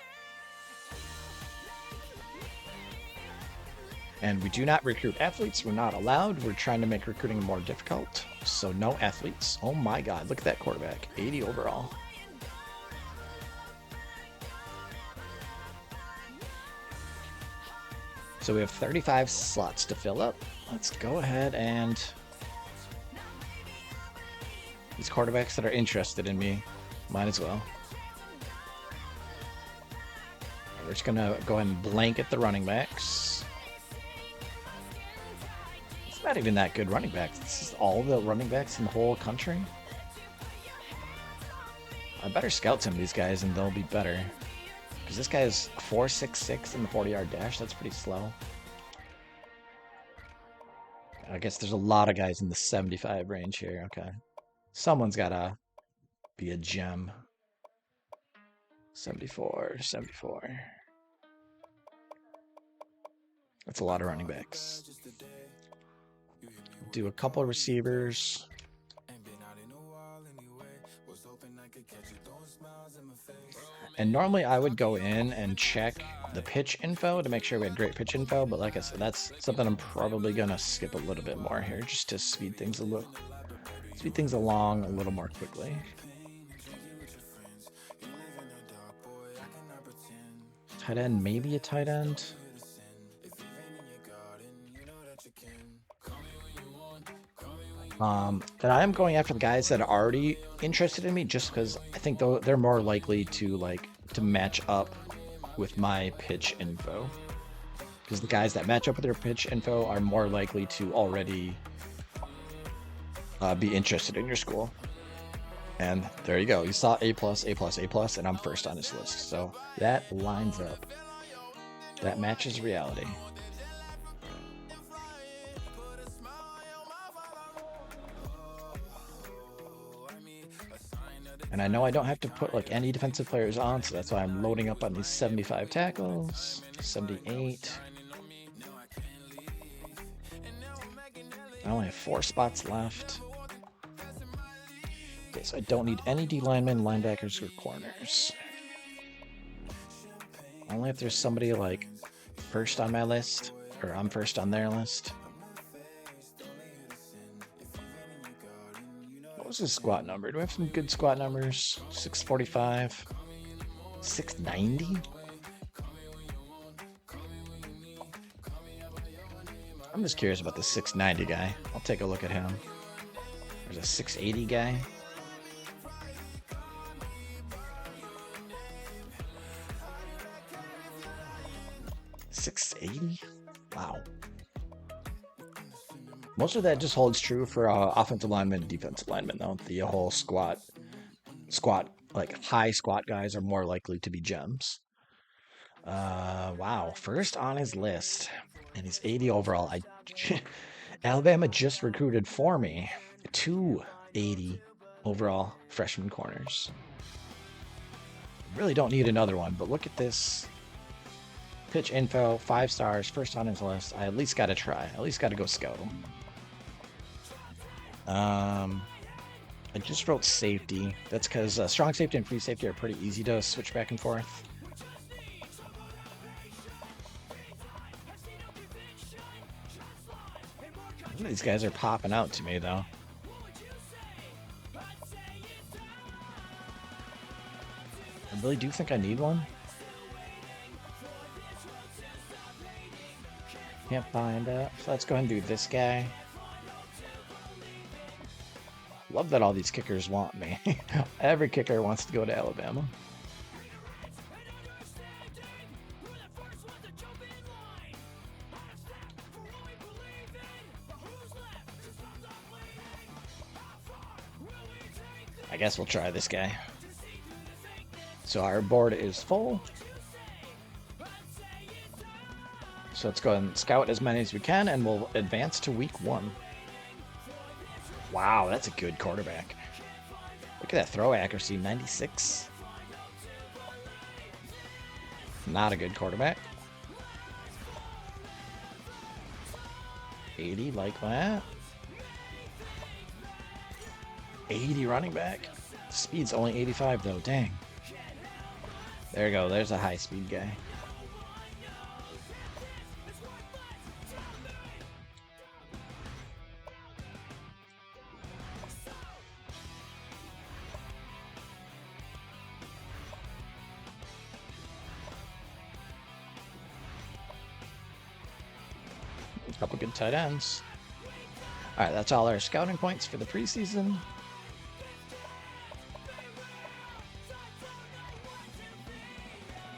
And we do not recruit athletes. We're not allowed. We're trying to make recruiting more difficult. So no athletes. Oh my God, look at that quarterback. 80 overall. So we have 35 slots to fill up. Let's go ahead and... These quarterbacks that are interested in me, might as well. We're just going to go ahead and blanket the running backs. It's not even that good running backs. This is all the running backs in the whole country. I better scout some of these guys and they'll be better. Because this guy is 4.66 in the 40-yard dash. That's pretty slow. I guess there's a lot of guys in the 75 range here. Okay. Someone's got to be a gem. 74, 74. That's a lot of running backs. Do a couple of receivers. And normally I would go in and check the pitch info to make sure we had great pitch info, but like I said, that's something I'm probably gonna skip a little bit more here just to speed things along a little more quickly. Tight end, maybe a tight end. And I am going after the guys that are already interested in me just because I think they're more likely to match up with my pitch info. Because the guys that match up with their pitch info are more likely to already be interested in your school. And there you go. You saw A+, A+, A+, and I'm first on this list. So that lines up. That matches reality. And I know I don't have to put like any defensive players on, so that's why I'm loading up on these 75 tackles, 78. I only have 4 spots left. Okay, so I don't need any D linemen, linebackers, or corners. Only if there's somebody like first on my list, or I'm first on their list. What was his squat number? Do we have some good squat numbers? 645, 690? I'm just curious about the 690 guy. I'll take a look at him. There's a 680 guy. $680? Wow. Most of that just holds true for offensive linemen and defensive linemen, though. The whole squat, like high squat guys are more likely to be gems. Wow. First on his list. And he's 80 overall. Alabama just recruited for me 2 80 overall freshman corners. Really don't need another one, but look at this. Pitch info, 5 stars, first on his list. I at least got to try. At least got to go scout him. I just wrote safety. That's because strong safety and free safety are pretty easy to switch back and forth. These guys are popping out to me, though. I really do think I need one. Can't find it. So let's go ahead and do this guy. Love that all these kickers want me. Every kicker wants to go to Alabama. I guess we'll try this guy. So our board is full. So let's go and scout as many as we can, and we'll advance to week 1. Wow, that's a good quarterback. Look at that throw accuracy, 96. Not a good quarterback. 80, like that. 80 running back. Speed's only 85 though, dang. There you go, there's a high speed guy. A couple good tight ends. All right, that's all our scouting points for the preseason.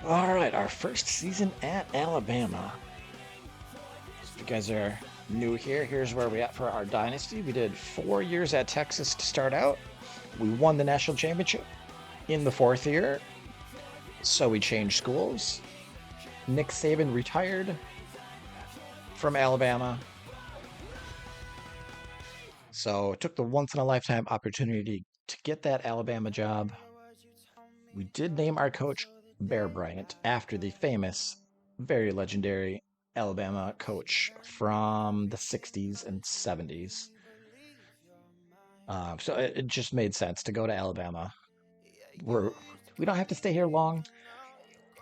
All right, our first season at Alabama. If you guys are new here, here's where we're at for our Dynasty. We did 4 years at Texas to start out. We won the national championship in the 4th year, so we changed schools. Nick Saban retired from Alabama. So took the once-in-a-lifetime opportunity to get that Alabama job. We did name our coach Bear Bryant after the famous, very legendary Alabama coach from the 60s and 70s. So it just made sense to go to Alabama. We don't have to stay here long.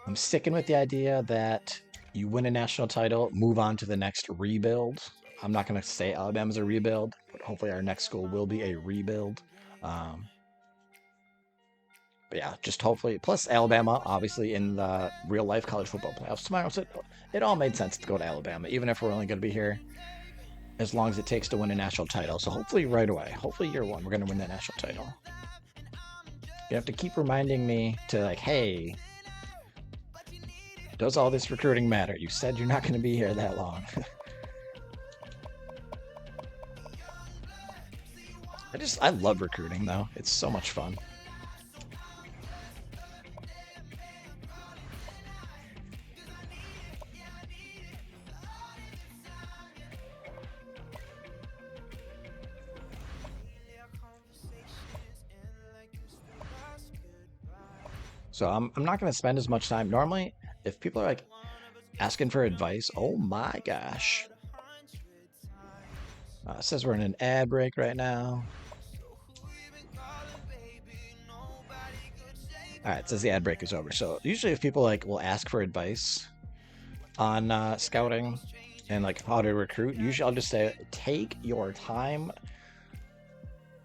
I'm sticking with the idea that you win a national title, move on to the next rebuild. I'm not going to say Alabama's a rebuild, but hopefully our next school will be a rebuild. But yeah, just hopefully. Plus, Alabama, obviously, in the real-life college football playoffs tomorrow. So it all made sense to go to Alabama, even if we're only going to be here as long as it takes to win a national title. So hopefully right away, hopefully year 1, we're going to win that national title. You have to keep reminding me to, like, hey, does all this recruiting matter? You said you're not going to be here that long. I love recruiting, though. It's so much fun. So I'm not going to spend as much time. Normally, if people are like asking for advice, oh my gosh. It says we're in an ad break right now. All right, it says the ad break is over. So usually if people like will ask for advice on scouting and like how to recruit, usually I'll just say take your time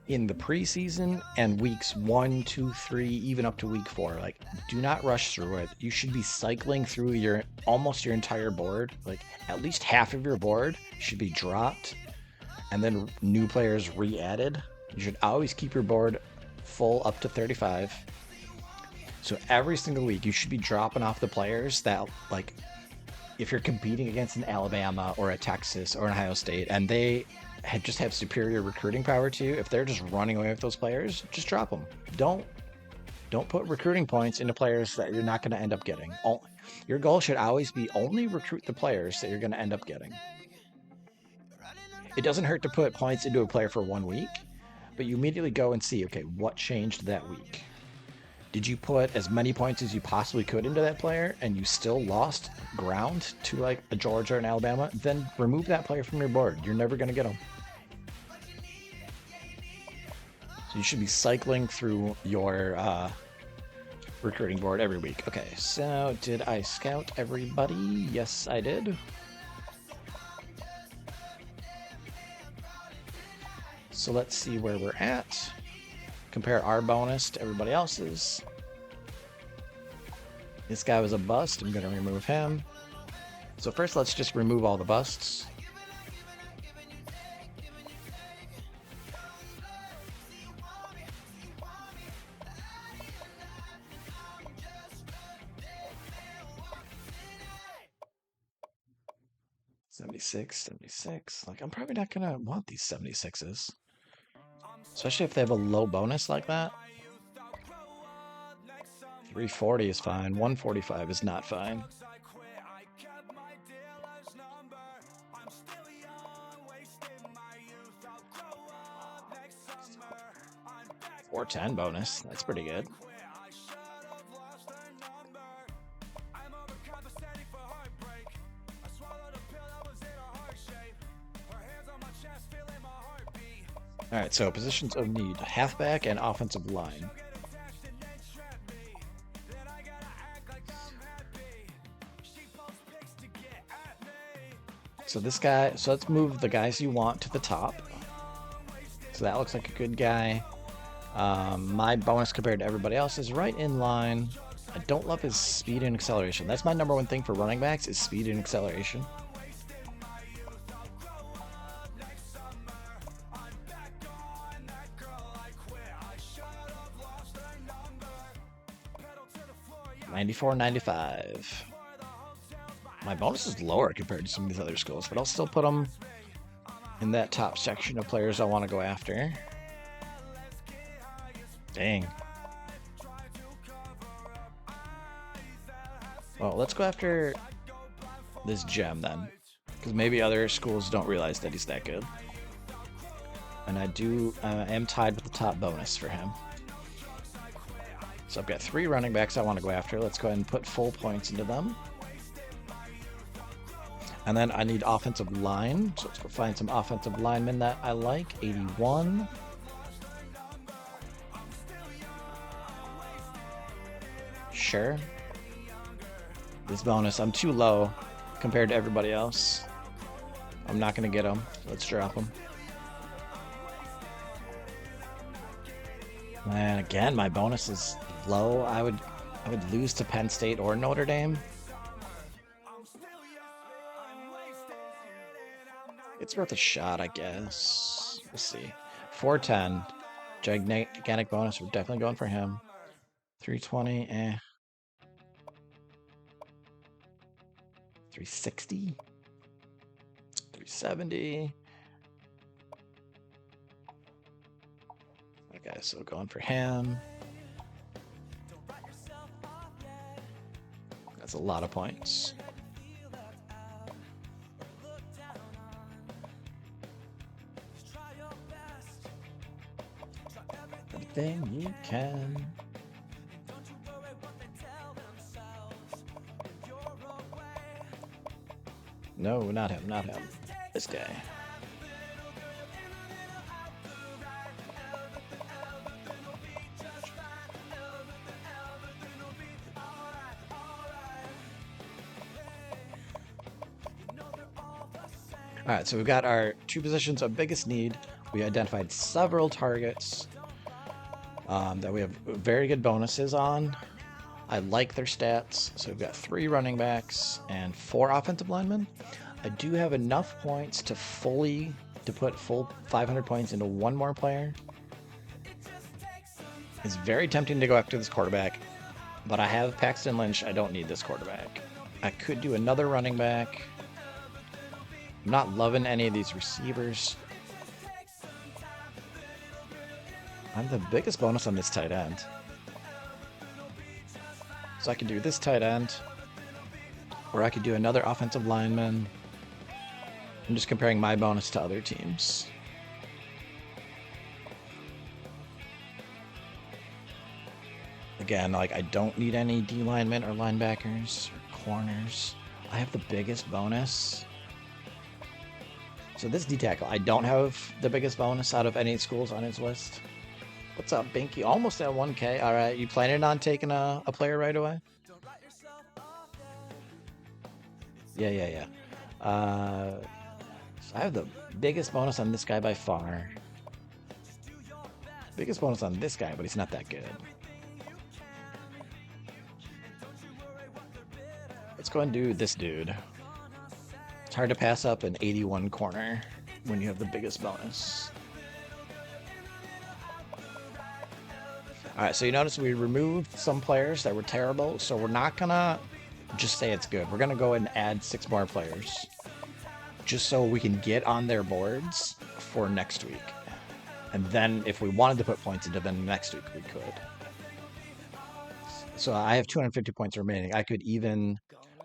in the preseason and weeks 1, 2, 3, even up to week 4. Like, do not rush through it. You should be cycling through your almost your entire board. Like, at least half of your board should be dropped and then new players re-added. You should always keep your board full up to 35. So every single week you should be dropping off the players that, like, if you're competing against an Alabama or a Texas or an Ohio State and they just have superior recruiting power to you, if they're just running away with those players, just drop them. Don't put recruiting points into players that you're not going to end up getting. Your goal should always be only recruit the players that you're going to end up getting. It doesn't hurt to put points into a player for 1 week, but you immediately go and see, okay, what changed that week? Did you put as many points as you possibly could into that player and you still lost ground to like a Georgia or an Alabama? Then remove that player from your board. You're never going to get them. So you should be cycling through your recruiting board every week. Okay, so did I scout everybody? Yes, I did. So let's see where we're at. Compare our bonus to everybody else's. This guy was a bust. I'm going to remove him. So first, let's just remove all the busts. $76, $76. Like, I'm probably not going to want these 76s. Especially if they have a low bonus like that. 340 is fine. 145 is not fine. 410 bonus. That's pretty good. All right, so positions of need: halfback and offensive line. So this guy, so let's move the guys you want to the top. So that looks like a good guy. My bonus compared to everybody else is right in line. I don't love his speed and acceleration. That's my number one thing for running backs is speed and acceleration. $94, $95. My bonus is lower compared to some of these other schools, but I'll still put them in that top section of players I want to go after. Dang. Well, let's go after this gem then, because maybe other schools don't realize that he's that good. And I am tied with the top bonus for him. So I've got 3 running backs I want to go after. Let's go ahead and put full points into them. And then I need offensive line. So let's go find some offensive linemen that I like. 81. Sure. This bonus, I'm too low compared to everybody else. I'm not going to get him. Let's drop him. And again, my bonus is low. I would lose to Penn State or Notre Dame. It's worth a shot, I guess. We'll see. 410. Gigantic bonus. We're definitely going for him. 320. 360. 370. Okay, so going for him. That's a lot of points. Everything you can. No, not him, not him. This guy. All right, so we've got our 2 positions of biggest need. We identified several targets that we have very good bonuses on. I like their stats. So we've got 3 running backs and 4 offensive linemen. I do have enough points to put full 500 points into 1 more player. It's very tempting to go after this quarterback, but I have Paxton Lynch. I don't need this quarterback. I could do another running back. I'm not loving any of these receivers. I have the biggest bonus on this tight end. So I could do this tight end, or I could do another offensive lineman. I'm just comparing my bonus to other teams. Again, like I don't need any D linemen or linebackers or corners. I have the biggest bonus. So this D tackle, I don't have the biggest bonus out of any schools on his list. What's up, Binky? Almost at 1K. All right, you planning on taking a player right away? Yeah. So I have the biggest bonus on this guy by far. Biggest bonus on this guy, but he's not that good. Let's go and do this dude. It's hard to pass up an 81 corner when you have the biggest bonus. All right, so you notice we removed some players that were terrible, so we're not gonna just say it's good. We're gonna go and add 6 more players just so we can get on their boards for next week. And then if we wanted to put points into them next week, we could. So I have 250 points remaining. I could even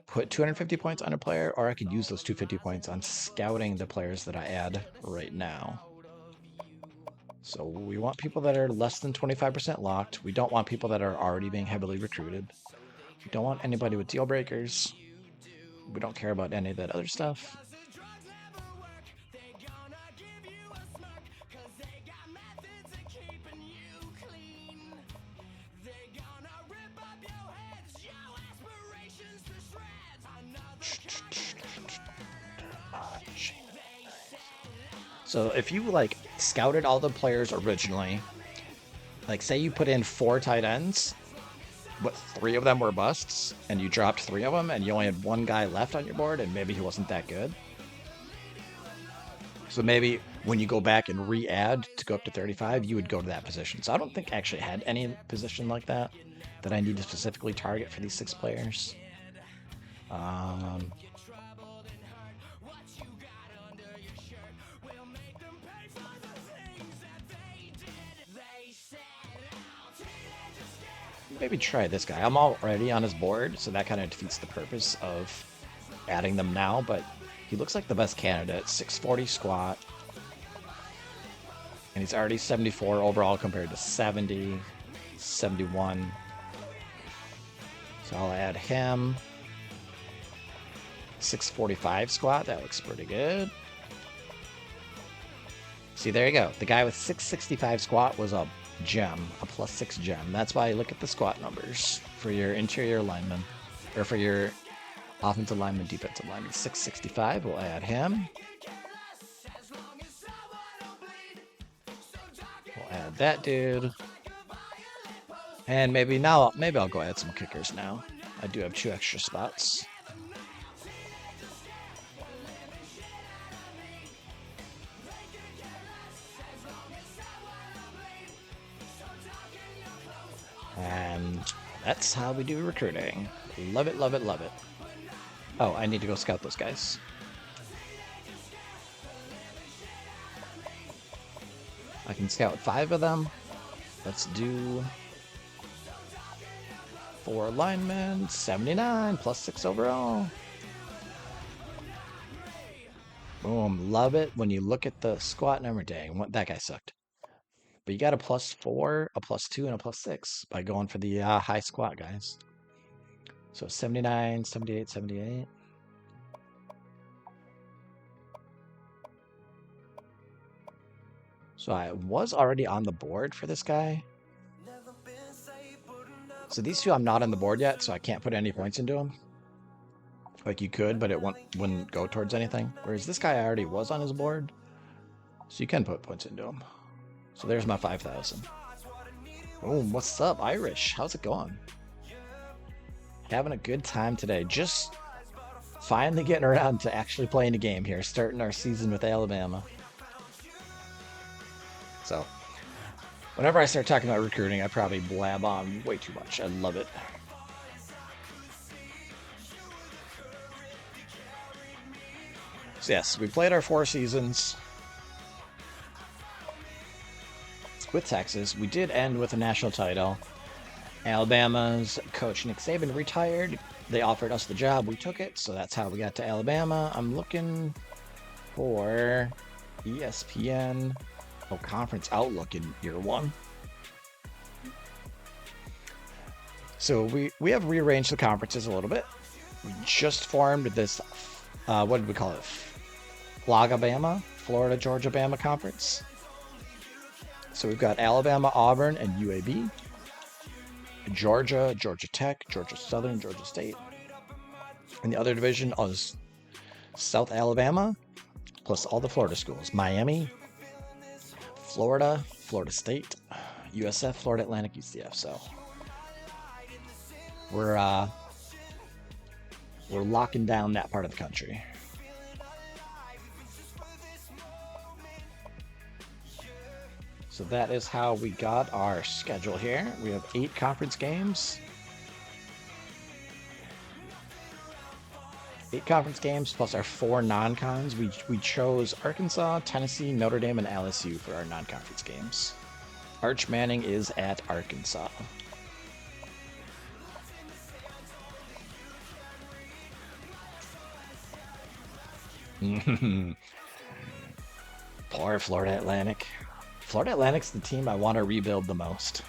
put 250 points on a player, or I could use those 250 points on scouting the players that I add right now. So we want people that are less than 25% locked. We don't want people that are already being heavily recruited. We don't want anybody with deal breakers. We don't care about any of that other stuff. So if you like scouted all the players originally, like say you put in 4 tight ends, but 3 of them were busts, and you dropped 3 of them, and you only had 1 guy left on your board, and maybe he wasn't that good. So maybe when you go back and re-add to go up to 35, you would go to that position. So I don't think I actually had any position like that I need to specifically target for these 6 players. Maybe try this guy. I'm already on his board, so that kind of defeats the purpose of adding them now, but he looks like the best candidate. 640 squat. And he's already 74 overall compared to 70, 71. So I'll add him. 645 squat. That looks pretty good. See, there you go. The guy with 665 squat was a gem, a +6 gem. That's why I look at the squat numbers for your interior lineman, or for your offensive lineman, defensive lineman. 665, we'll add him. We'll add that dude. And maybe I'll go add some kickers now. I do have 2 extra spots. And that's how we do recruiting. Love it, love it, love it. Oh, I need to go scout those guys. I can scout 5 of them. Let's do 4 linemen, 79, +6 overall. Boom, love it. When you look at the squat number, dang, that guy sucked. But you got a +4, a +2, and a +6 by going for the high squat guys. So 79, 78, 78. So I was already on the board for this guy. So these two I'm not on the board yet, so I can't put any points into them. Like you could, but it wouldn't go towards anything. Whereas this guy already was on his board, so you can put points into him. So there's my 5,000. Boom, what's up, Irish? How's it going? Having a good time today. Just finally getting around to actually playing a game here, starting our season with Alabama. So, whenever I start talking about recruiting, I probably blab on way too much. I love it. So yes, we played our 4 seasons with Texas. We did end with a national title. Alabama's coach Nick Saban retired. They offered us the job. We took it, so that's how we got to Alabama. I'm looking for ESPN Conference Outlook in year 1. So we have rearranged the conferences a little bit. We just formed this, what did we call it? FlaGaBama, Florida, Georgia, Bama Conference. So we've got Alabama, Auburn, and UAB. Georgia, Georgia Tech, Georgia Southern, Georgia State. And the other division is South Alabama, plus all the Florida schools. Miami, Florida, Florida State, USF, Florida Atlantic, UCF. So we're locking down that part of the country. So that is how we got our schedule here. We have 8 conference games. 8 conference games plus our 4 non-cons. We chose Arkansas, Tennessee, Notre Dame, and LSU for our non-conference games. Arch Manning is at Arkansas. Poor Florida Atlantic. Florida Atlantic's the team I want to rebuild the most.